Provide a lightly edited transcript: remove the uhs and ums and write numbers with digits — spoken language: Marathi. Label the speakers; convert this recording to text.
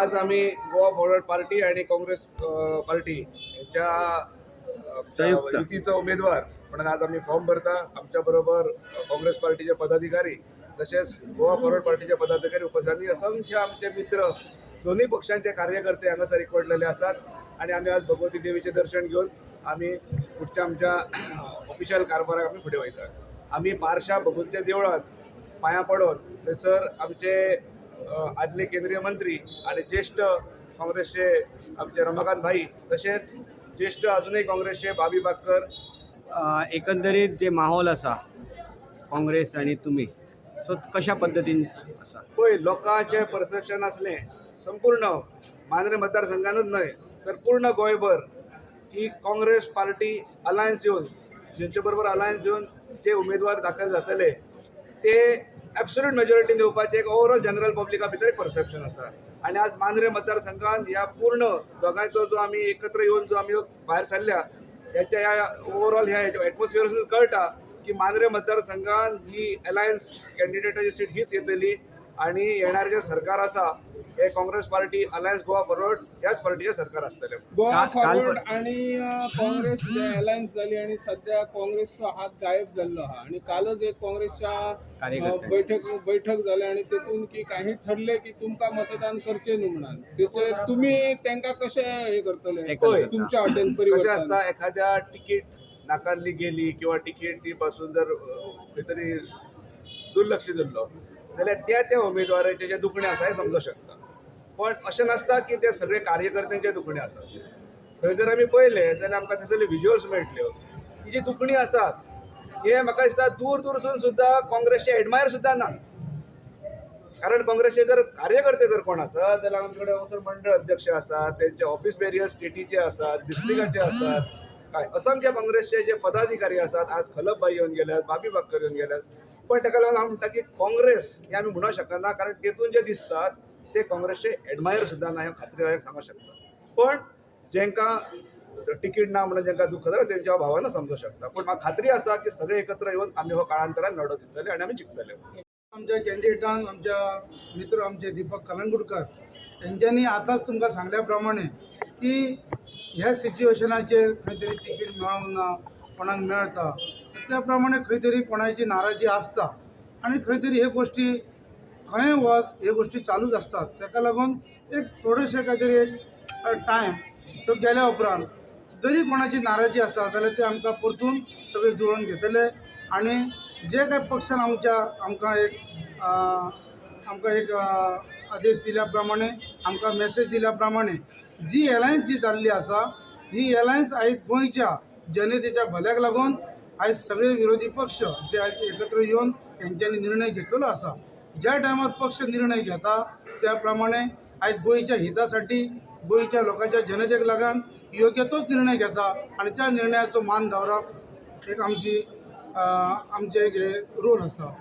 Speaker 1: आज आम्ही गोवा फॉरवर्ड पार्टी आणि काँग्रेस पार्टी यांच्या
Speaker 2: संयुक्त
Speaker 1: युतीचा उमेदवार म्हणून आज आम्ही फॉर्म भरता. आमच्याबरोबर काँग्रेस पार्टीचे पदाधिकारी तसेच गोवा फॉरवर्ड पार्टीचे पदाधिकारी उपस्थित आणि असंख्य आमचे मित्र दोन्ही पक्षांचे कार्यकर्ते हांगासर एकवटलेले असतात आणि आम्ही आज भगवती देवीचे दर्शन घेऊन आम्ही पुढच्या आमच्या ऑफिशियल कारभाराक आम्ही फुडें वयता. आम्ही बारशा भगवतीच्या देवळात पाया पडून थंयसर आमचे आदले केंद्रीय मंत्री आणि ज्येष्ठ काँग्रेसचे आमचे रमाकांत भाई तसेच ज्येष्ठ अजूनही काँग्रेसचे बाबी बाकर
Speaker 2: एकंदरीत जे माहोल असा काँग्रेस आणि तुम्ही सो कशा पद्धतीन असा
Speaker 1: पळय लोकांचे परसेप्शन असलें संपूर्ण मांद्रे मतदारसंघानूच न्हय तर पूर्ण गोंयभर की काँग्रेस पार्टी अलायन्स येवन जेंचे बरोबर अलायन्स येवन जे उमेदवार दाखल जातले ते ॲब्सोल्यूट मेजॉरिटी दिवपाचें एक ओवरऑल जनरल पब्लिका भितर एक परसेप्शन आसा. आणि आज मांद्रे मतदारसंघात ह्या पूर्ण दोगांचो जो आमी एकत्र येवन जो आमी भायर सरल्या ह्याच्या ह्या ओवरऑल ह्या एटमॉस्फियरासून कळटा की मांद्रे मतदारसंघात ही अलायन्स कॅन्डिडेटाची सीट हीच येतली आणि येणारे जे सरकार आसा हे Congress party alliance Goa forward ह्याच पार्टीचे सरकार आसतलें.
Speaker 3: गोवा फॉरवर्ड आणि काँग्रेस जे अलायन्स झाली आणि सध्या काँग्रेसचा हात गायब झालेला हा आणि कालच एक काँग्रेसच्या बैठक झाली आणि तेतून की काही ठरले की तुमका मतदान करचे न्हू म्हणून त्याचे तुम्ही त्यांना कसे हे करतले तुमच्या हॉटेल
Speaker 1: कशें
Speaker 3: परिवर्तन
Speaker 1: आसता एखाद्या तिकीट नाकारली गेली किंवा तिकीटी पासून जर खंय तरी दुर्लक्ष जाल्लो जाल्यार त्या उमेदवाराचे जे दुखणें आसा हें समजूंक शकता. पण अशें नासता की ते सगळे कार्यकर्त्यांचे दुखणें आसा. थंय जर आमी पळयलें जाल्यार आमकां थंयसरल्यो विज्युअल्स मेळटल्यो की जी दुखणीं आसात हे म्हाका दिसता दूर दूरसून सुद्दां काँग्रेसचे एडमायर सुद्दां ना. कारण काँग्रेसचे जर कार्यकर्ते जर कोण आसात जाल्यार आमचे कडेन हांगासर मंडळ अध्यक्ष आसात, तेंचे ऑफिस बेरियर स्टेटीचे आसात, डिस्ट्रिक्टाचे आसात, काय असंख्य काँग्रेसचे जे पदाधिकारी आसात. आज खलपबाई येवन गेल्यात, बाबी बाकर येवन गेल्यात. पण ताका लागून हांव म्हणटा की काँग्रेस हे आमी म्हणूंक शकना कारण तेतून जे दिसतात ते काँग्रेसचे एडमायर सुद्दां ना हे खात्रीलायक सांगूंक शकता. पण जेंकां तिकीट ना म्हणून जेंकां दुख जाता तेंच्या भावानं समजूंक शकता. पण म्हाका खात्री आसा की सगळे एकत्र येवन आमी हो काळांतरान लढो दितले आणि आमी जिखतले.
Speaker 4: आमच्या कॅन्डिडेटान आमच्या मित्र आमचे दीपक कलंगुटकर त्यांच्यानी आताच तुमकां सांगल्याप्रमाणे की ह्या सिच्युएशनाचेर खंय तरी तिकीट मेळोंक ना, कोणाक मेळटा त्या प्रमाणे खंय तरी कोणाची नाराजी आसता आणि खंय तरी हे गोष्टी खंय वच हे गोष्टी चालूच असतात. ताका लागून एक थोडेशे काय तरी एक टायम तो गेल्या उपरांत जरी कोणाची नाराजी आसा जाल्यार ते आमकां परतून सगळे जुळोवन घेतले आणि जे काही पक्षान आमकां एक आदेश दिल्या प्रमाणे आमकां मेसेज दिल्या प्रमाणे जी अलायन्स जी जाल्ली आसा ही अलायन्स आयज गोंयच्या जनतेच्या भल्याक लागून आयज सगळे विरोधी पक्ष जे आयज एकत्र येवन तेंच्यांनी निर्णय घेतलेलो आसा. ज्या टायमार पक्ष निर्णय घेता त्या प्रमाणे आयज गोंयच्या हितासाठी गोंयच्या लोकांच्या जनतेक लागून योग्य तोच निर्णय घेता आणि त्या निर्णयाचो मान दवरप एक आमचे एक रोल आसा.